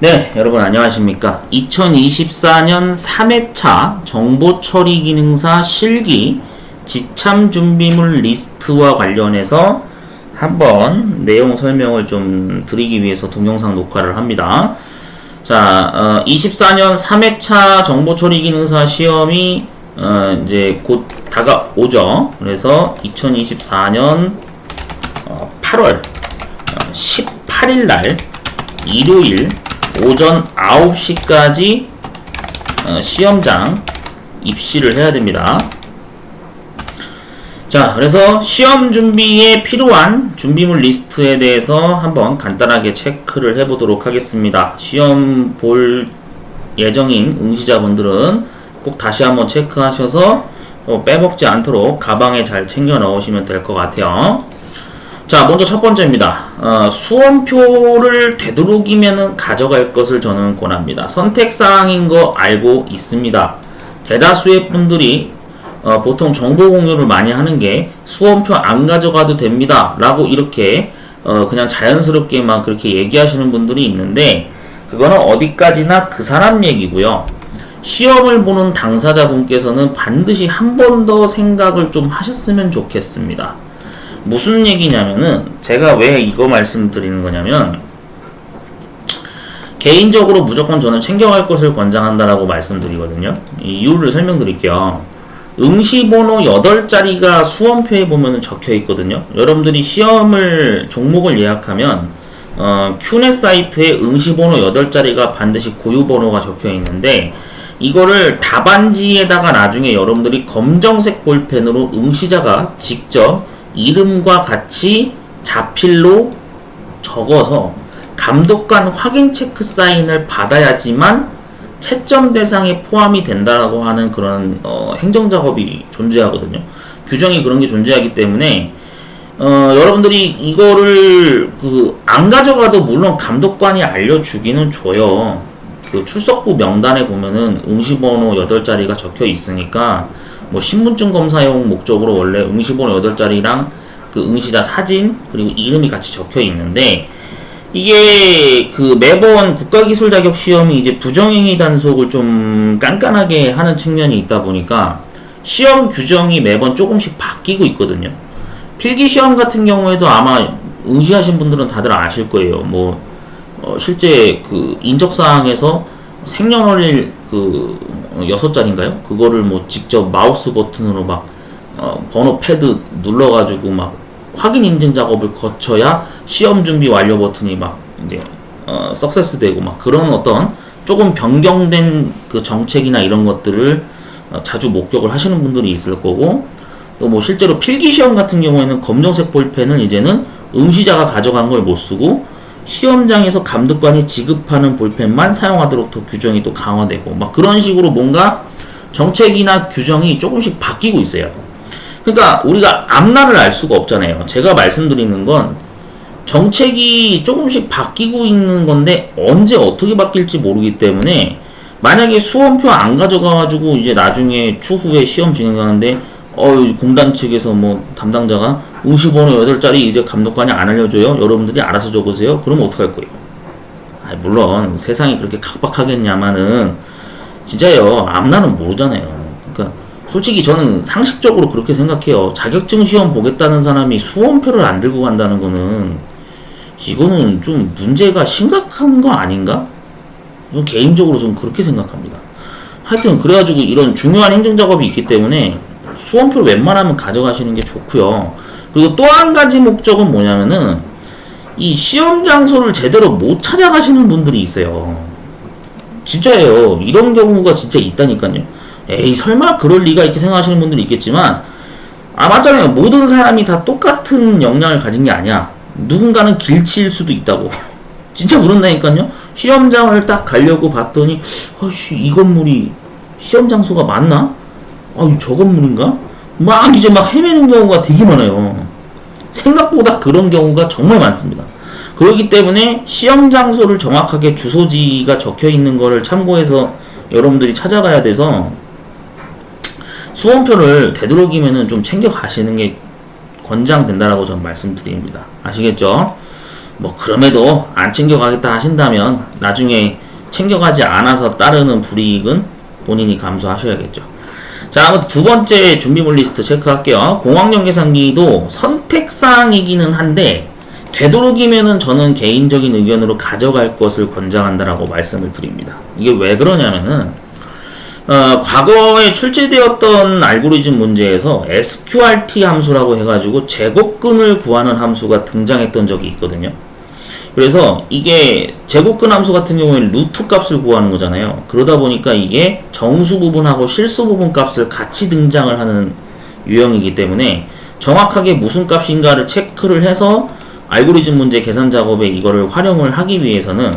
네, 여러분 안녕하십니까. 2024년 3회차 정보처리기능사 실기 지참 준비물 리스트와 관련해서 한번 내용 설명을 좀 드리기 위해서 동영상 녹화를 합니다. 자, 24년 3회차 정보처리기능사 시험이 이제 곧 다가오죠. 그래서 2024년 8월 18일 날 일요일 오전 9시까지 시험장 입시를 해야 됩니다. 자, 그래서 시험 준비에 필요한 준비물 리스트에 대해서 한번 간단하게 체크를 해보도록 하겠습니다. 시험 볼 예정인 응시자분들은 꼭 다시 한번 체크하셔서 빼먹지 않도록 가방에 잘 챙겨 넣으시면 될 것 같아요. 자, 먼저 첫 번째입니다. 수험표를 되도록이면 가져갈 것을 저는 권합니다. 선택사항인 거 알고 있습니다. 대다수의 분들이 보통 정보 공유를 많이 하는 게 수험표 안 가져가도 됩니다 라고 이렇게 그냥 자연스럽게 막 그렇게 얘기하시는 분들이 있는데, 그거는 어디까지나 그 사람 얘기고요. 시험을 보는 당사자분께서는 반드시 한 번 더 생각을 좀 하셨으면 좋겠습니다. 무슨 얘기냐면은, 제가 왜 이거 말씀드리는 거냐면, 개인적으로 무조건 저는 챙겨갈 것을 권장한다라고 말씀드리거든요. 이 이유를 설명드릴게요. 응시번호 8자리가 수험표에 보면 적혀 있거든요. 여러분들이 시험을 종목을 예약하면 큐넷 사이트에 응시번호 8자리가 반드시 고유번호가 적혀 있는데, 이거를 답안지에다가 나중에 여러분들이 검정색 볼펜으로 응시자가 직접 이름과 같이 자필로 적어서 감독관 확인 체크 사인을 받아야지만 채점 대상에 포함이 된다라고 하는 그런 행정작업이 존재하거든요. 규정이 그런 게 존재하기 때문에 여러분들이 이거를 안 가져가도 물론 감독관이 알려주기는 줘요. 그 출석부 명단에 보면은 응시번호 8자리가 적혀 있으니까 뭐 신분증 검사용 목적으로 원래 응시번호 8자리랑 그 응시자 사진 그리고 이름이 같이 적혀 있는데, 이게 그 매번 국가기술 자격 시험이 이제 부정행위 단속을 좀 깐깐하게 하는 측면이 있다 보니까 시험 규정이 매번 조금씩 바뀌고 있거든요. 필기 시험 같은 경우에도 아마 응시하신 분들은 다들 아실 거예요. 뭐 실제 그 인적사항에서 생년월일 6자리인가요? 그거를 뭐 직접 마우스 버튼으로 막 번호 패드 눌러가지고 막 확인 인증 작업을 거쳐야 시험 준비 완료 버튼이 막 이제 석세스 되고 막 그런 어떤 조금 변경된 그 정책이나 이런 것들을 자주 목격을 하시는 분들이 있을 거고, 또 뭐 실제로 필기 시험 같은 경우에는 검정색 볼펜을 이제는 응시자가 가져간 걸 못 쓰고 시험장에서 감독관이 지급하는 볼펜만 사용하도록 더 규정이 또 강화되고 막 그런 식으로 뭔가 정책이나 규정이 조금씩 바뀌고 있어요. 그러니까 우리가 앞날을 알 수가 없잖아요. 제가 말씀드리는 건 정책이 조금씩 바뀌고 있는 건데 언제 어떻게 바뀔지 모르기 때문에, 만약에 수험표 안 가져가가지고 이제 나중에 추후에 시험 진행하는데 공단 측에서 뭐 담당자가 응시번호 8자리 이제 감독관이 안 알려줘요, 여러분들이 알아서 적으세요, 그러면 어떡할 거예요? 물론 세상이 그렇게 각박하겠냐마는 진짜요, 앞날은 모르잖아요. 그러니까 솔직히 저는 상식적으로 그렇게 생각해요. 자격증 시험 보겠다는 사람이 수험표를 안 들고 간다는 거는 이거는 좀 문제가 심각한 거 아닌가? 개인적으로 좀 그렇게 생각합니다. 하여튼 그래가지고 이런 중요한 행정작업이 있기 때문에 수험표를 웬만하면 가져가시는 게 좋고요. 그리고 또 한 가지 목적은 뭐냐면은, 이 시험 장소를 제대로 못 찾아가시는 분들이 있어요. 진짜예요. 이런 경우가 진짜 있다니까요. 에이 설마 그럴 리가 이렇게 생각하시는 분들이 있겠지만, 맞잖아요. 모든 사람이 다 똑같은 역량을 가진 게 아니야. 누군가는 길치일 수도 있다고. 진짜 그런다니까요. 시험장을 딱 가려고 봤더니 이 건물이 시험 장소가 맞나? 저 건물인가? 막 이제 막 헤매는 경우가 되게 많아요. 생각보다 그런 경우가 정말 많습니다. 그렇기 때문에 시험 장소를 정확하게 주소지가 적혀 있는 거를 참고해서 여러분들이 찾아가야 돼서 수험표를 되도록이면은 좀 챙겨 가시는 게 권장된다라고 저는 말씀드립니다. 아시겠죠? 뭐 그럼에도 안 챙겨가겠다 하신다면 나중에 챙겨가지 않아서 따르는 불이익은 본인이 감수하셔야겠죠. 자, 아무튼 두 번째 준비물 리스트 체크할게요. 공학용 계산기도 선택사항이기는 한데 되도록이면은 저는 개인적인 의견으로 가져갈 것을 권장한다라고 말씀을 드립니다. 이게 왜 그러냐면은 과거에 출제되었던 알고리즘 문제에서 sqrt 함수라고 해가지고 제곱근을 구하는 함수가 등장했던 적이 있거든요. 그래서 이게 제곱근 함수 같은 경우에는 루트 값을 구하는 거잖아요. 그러다 보니까 이게 정수 부분하고 실수 부분 값을 같이 등장을 하는 유형이기 때문에 정확하게 무슨 값인가를 체크를 해서 알고리즘 문제 계산 작업에 이거를 활용을 하기 위해서는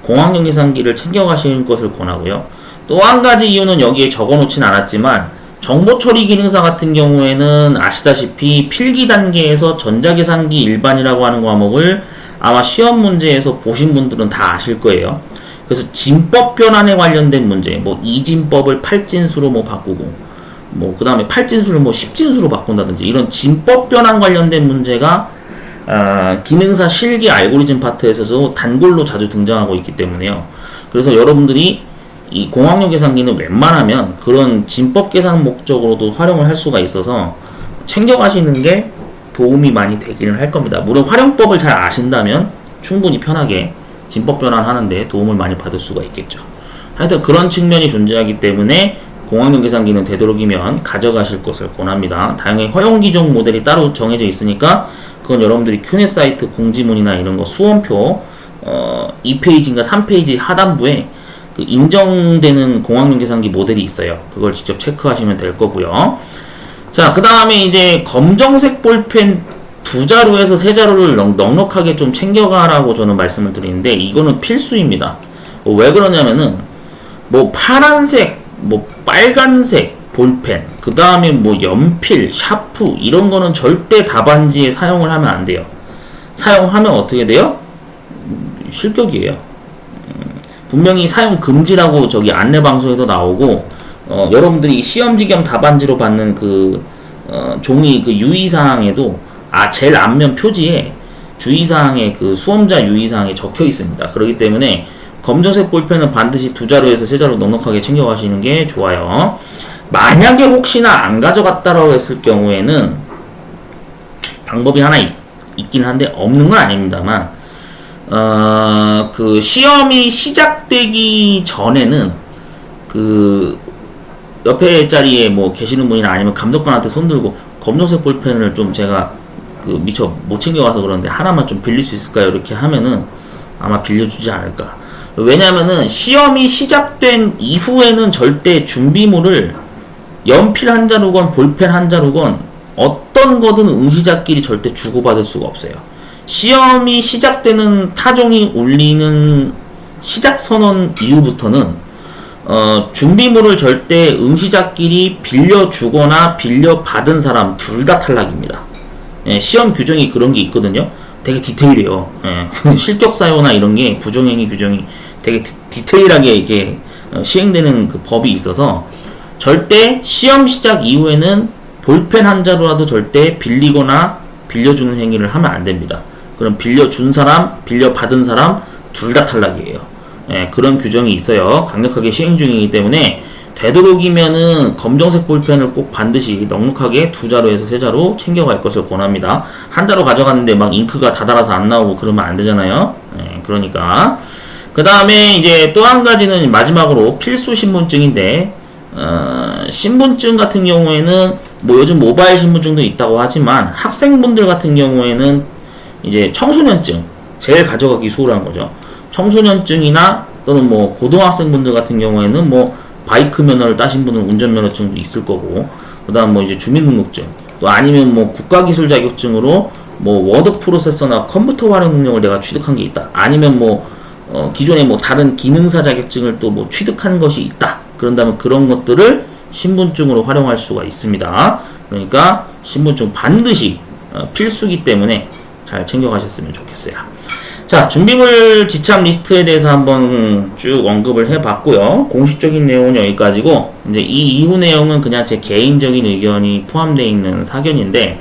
공학용 계산기를 챙겨가시는 것을 권하고요. 또 한 가지 이유는 여기에 적어놓진 않았지만 정보 처리 기능사 같은 경우에는 아시다시피 필기 단계에서 전자계산기 일반이라고 하는 과목을 아마 시험 문제에서 보신 분들은 다 아실 거예요. 그래서 진법 변환에 관련된 문제, 뭐 이진법을 8진수로 뭐 바꾸고, 뭐 그 다음에 8진수를 뭐 10진수로 바꾼다든지 이런 진법 변환 관련된 문제가 기능사 실기 알고리즘 파트에서도 단골로 자주 등장하고 있기 때문에요. 그래서 여러분들이 이 공학용 계산기는 웬만하면 그런 진법 계산 목적으로도 활용을 할 수가 있어서 챙겨가시는 게 도움이 많이 되기는 할 겁니다. 물론 활용법을 잘 아신다면 충분히 편하게 진법 변환하는데 도움을 많이 받을 수가 있겠죠. 하여튼 그런 측면이 존재하기 때문에 공학용 계산기는 되도록이면 가져가실 것을 권합니다. 다양하게 허용 기종 모델이 따로 정해져 있으니까 그건 여러분들이 큐넷 사이트 공지문이나 이런 거 수험표 2페이지인가 3페이지 하단부에 그 인정되는 공학용 계산기 모델이 있어요. 그걸 직접 체크하시면 될 거고요. 자, 그 다음에 이제 검정색 볼펜 2자루에서 3자루를 넉넉하게 좀 챙겨가라고 저는 말씀을 드리는데 이거는 필수입니다. 왜 그러냐면은 뭐 파란색, 뭐 빨간색 볼펜, 그 다음에 뭐 연필, 샤프 이런 거는 절대 답안지에 사용을 하면 안 돼요. 사용하면 어떻게 돼요? 실격이에요. 분명히 사용 금지라고 저기 안내 방송에도 나오고 여러분들이 시험지 겸 답안지로 받는 그 종이 그 유의사항에도 제일 앞면 표지에 주의사항에 그 수험자 유의사항에 적혀 있습니다. 그렇기 때문에 검정색 볼펜은 반드시 2자루에서 3자루 넉넉하게 챙겨가시는 게 좋아요. 만약에 혹시나 안 가져갔다라고 했을 경우에는 방법이 하나 있긴 한데 없는 건 아닙니다만 그 시험이 시작되기 전에는 그 옆에 자리에 뭐 계시는 분이나 아니면 감독관한테 손들고 검정색 볼펜을 좀 제가 그 미처 못 챙겨가서 그러는데 하나만 좀 빌릴 수 있을까요? 이렇게 하면은 아마 빌려주지 않을까. 왜냐면은 시험이 시작된 이후에는 절대 준비물을 연필 한 자루건 볼펜 한 자루건 어떤 거든 응시자끼리 절대 주고받을 수가 없어요. 시험이 시작되는 타종이 울리는 시작선언 이후부터는 준비물을 절대 응시자끼리 빌려주거나 빌려받은 사람 둘 다 탈락입니다. 예, 시험 규정이 그런 게 있거든요. 되게 디테일해요. 예, 실격사유나 이런 게 부정행위 규정이 되게 디테일하게 이게 시행되는 그 법이 있어서 절대 시험 시작 이후에는 볼펜 한 자루라도 절대 빌리거나 빌려주는 행위를 하면 안 됩니다. 그럼 빌려준 사람, 빌려받은 사람 둘 다 탈락이에요. 예, 그런 규정이 있어요. 강력하게 시행 중이기 때문에 되도록이면은 검정색 볼펜을 꼭 반드시 넉넉하게 2자루에서 3자루 챙겨갈 것을 권합니다. 한 자루 가져갔는데 막 잉크가 다 달아서 안 나오고 그러면 안 되잖아요. 예, 그러니까 그 다음에 이제 또 한 가지는 마지막으로 필수 신분증인데 신분증 같은 경우에는 뭐 요즘 모바일 신분증도 있다고 하지만 학생분들 같은 경우에는 이제 청소년증 제일 가져가기 수월한 거죠. 청소년증이나 또는 뭐 고등학생분들 같은 경우에는 뭐 바이크 면허를 따신 분은 운전면허증도 있을 거고, 그 다음 뭐 이제 주민등록증, 또 아니면 뭐 국가기술 자격증으로 뭐 워드 프로세서나 컴퓨터 활용 능력을 내가 취득한 게 있다. 아니면 뭐 기존에 뭐 다른 기능사 자격증을 또 뭐 취득한 것이 있다. 그런다면 그런 것들을 신분증으로 활용할 수가 있습니다. 그러니까 신분증 반드시 필수기 때문에 잘 챙겨가셨으면 좋겠어요. 자, 준비물 지참 리스트에 대해서 한번 쭉 언급을 해봤고요. 공식적인 내용은 여기까지고, 이제 이 이후 내용은 그냥 제 개인적인 의견이 포함되어 있는 사견인데,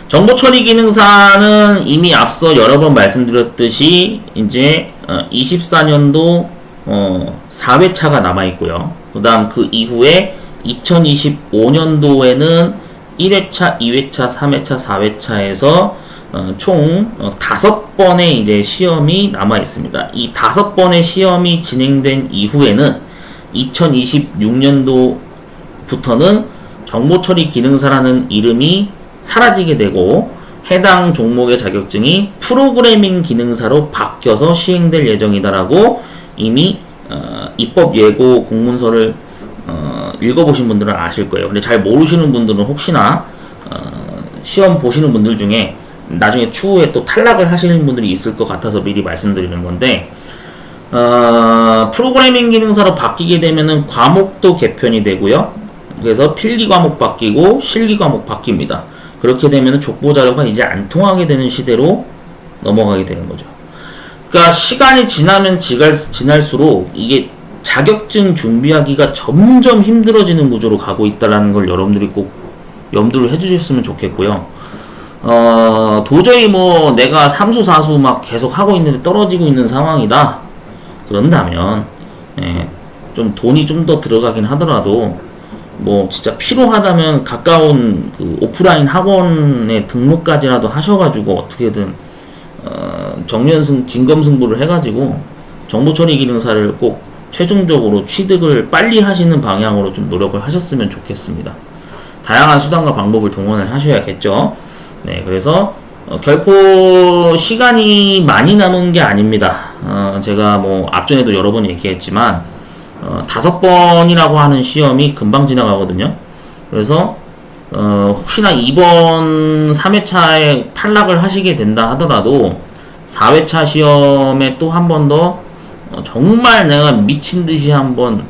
정보 처리 기능사는 이미 앞서 여러 번 말씀드렸듯이 이제 24년도 4회차가 남아 있고요. 그다음 그 이후에 2025년도에는 1회차, 2회차, 3회차, 4회차에서 총 5번의 이제 시험이 남아 있습니다. 이 5번의 시험이 진행된 이후에는 2026년도부터는 정보처리 기능사라는 이름이 사라지게 되고 해당 종목의 자격증이 프로그래밍 기능사로 바뀌어서 시행될 예정이다라고 이미 입법 예고 공문서를 읽어보신 분들은 아실 거예요. 근데 잘 모르시는 분들은 혹시나 시험 보시는 분들 중에 나중에 추후에 또 탈락을 하시는 분들이 있을 것 같아서 미리 말씀드리는 건데, 프로그래밍 기능사로 바뀌게 되면은 과목도 개편이 되고요. 그래서 필기 과목 바뀌고 실기 과목 바뀝니다. 그렇게 되면은 족보 자료가 이제 안 통하게 되는 시대로 넘어가게 되는 거죠. 그러니까 시간이 지나면 지날수록 이게 자격증 준비하기가 점점 힘들어지는 구조로 가고 있다는 걸 여러분들이 꼭 염두를 해주셨으면 좋겠고요. 도저히 뭐 내가 삼수 사수 막 계속 하고 있는데 떨어지고 있는 상황이다 그런다면 좀 돈이 좀 더 들어가긴 하더라도 뭐 진짜 필요하다면 가까운 그 오프라인 학원에 등록까지라도 하셔가지고 어떻게든 정년승 진검승부를 해가지고 정보처리 기능사를 꼭 최종적으로 취득을 빨리 하시는 방향으로 좀 노력을 하셨으면 좋겠습니다. 다양한 수단과 방법을 동원을 하셔야겠죠. 네, 그래서 결코 시간이 많이 남은 게 아닙니다. 제가 뭐 앞전에도 여러 번 얘기했지만 5번이라고 하는 시험이 금방 지나가거든요. 그래서 혹시나 이번 3회차에 탈락을 하시게 된다 하더라도 4회차 시험에 또 한 번 더 정말 내가 미친듯이 한번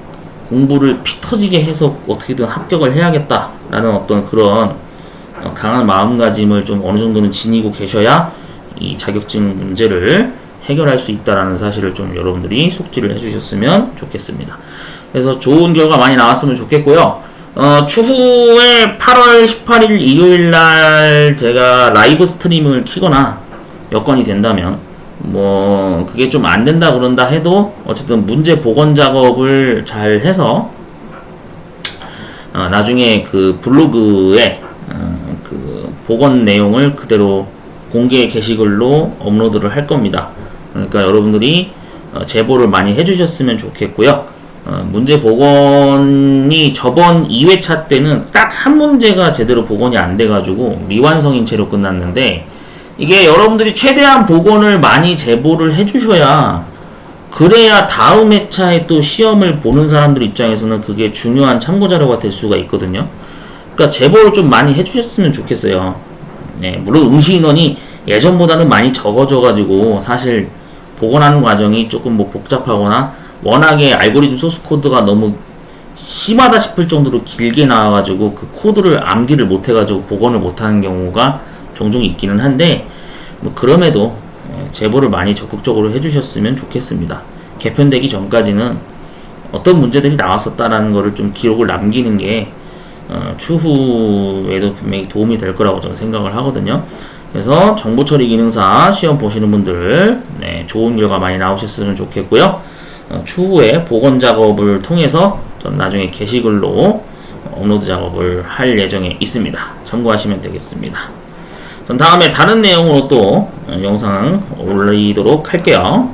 공부를 피 터지게 해서 어떻게든 합격을 해야겠다라는 어떤 그런 강한 마음가짐을 좀 어느 정도는 지니고 계셔야 이 자격증 문제를 해결할 수 있다라는 사실을 좀 여러분들이 숙지를 해주셨으면 좋겠습니다. 그래서 좋은 결과 많이 나왔으면 좋겠고요. 추후에 8월 18일 일요일날 제가 라이브 스트림을 키거나 여건이 된다면 뭐 그게 좀 안 된다 그런다 해도 어쨌든 문제 복원 작업을 잘 해서 나중에 그 블로그에 그 복원 내용을 그대로 공개 게시글로 업로드를 할 겁니다. 그러니까 여러분들이 제보를 많이 해주셨으면 좋겠고요. 문제 복원이 저번 2회차 때는 딱 한 문제가 제대로 복원이 안 돼가지고 미완성인 채로 끝났는데, 이게 여러분들이 최대한 복원을 많이 제보를 해주셔야 그래야 다음 회차에 또 시험을 보는 사람들 입장에서는 그게 중요한 참고자료가 될 수가 있거든요. 그러니까 제보를 좀 많이 해주셨으면 좋겠어요. 네, 물론 응시 인원이 예전보다는 많이 적어져가지고 사실 복원하는 과정이 조금 뭐 복잡하거나 워낙에 알고리즘 소스 코드가 너무 심하다 싶을 정도로 길게 나와가지고 그 코드를 암기를 못해가지고 복원을 못하는 경우가 종종 있기는 한데, 뭐 그럼에도 제보를 많이 적극적으로 해주셨으면 좋겠습니다. 개편되기 전까지는 어떤 문제들이 나왔었다라는 거를 좀 기록을 남기는 게 추후에도 분명히 도움이 될 거라고 저는 생각을 하거든요. 그래서 정보처리 기능사 시험 보시는 분들 좋은 결과 많이 나오셨으면 좋겠고요. 추후에 복원 작업을 통해서 전 나중에 게시글로 업로드 작업을 할 예정에 있습니다. 참고하시면 되겠습니다. 전 다음에 다른 내용으로 또 영상 올리도록 할게요.